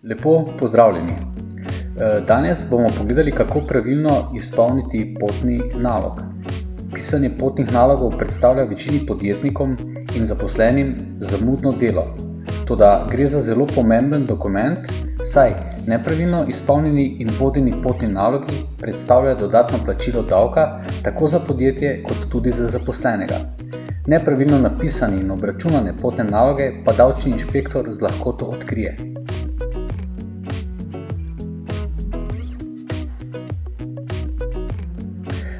Lepo pozdravljeni. Danes bomo pogledali, kako pravilno izpolniti potni nalog. Pisanje potnih nalogov predstavlja večini podjetnikom in zaposlenim zamudno delo. Toda gre za zelo pomemben dokument, saj nepravilno izpolnjeni in vodeni potni nalogi predstavljajo dodatno plačilo davka tako za podjetje kot tudi za zaposlenega. Nepravilno napisane in obračunane potne naloge pa davčni inšpektor z lahkoto odkrije.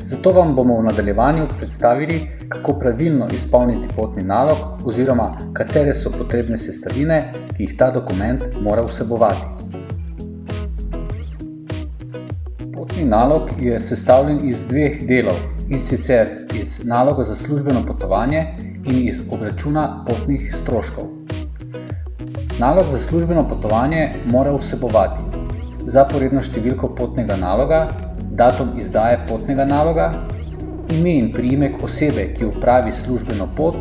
Zato vam bomo v nadaljevanju predstavili, kako pravilno izpolniti potni nalog oziroma katere so potrebne sestavine, ki jih ta dokument mora vsebovati. Potni nalog je sestavljen iz dveh delov, in sicer iz naloga za službeno potovanje in iz obračuna potnih stroškov. Nalog za službeno potovanje mora vsebovati zaporedno številko potnega naloga, datum izdaje potnega naloga, ime in priimek osebe, ki opravi službeno pot,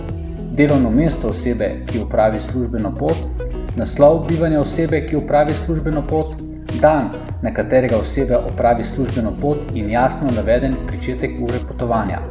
delovno mesto osebe, ki opravi službeno pot, naslov bivanja osebe, ki opravi službeno pot, dan, na katerega oseba opravi službeno pot in jasno naveden pričetek ure potovanja.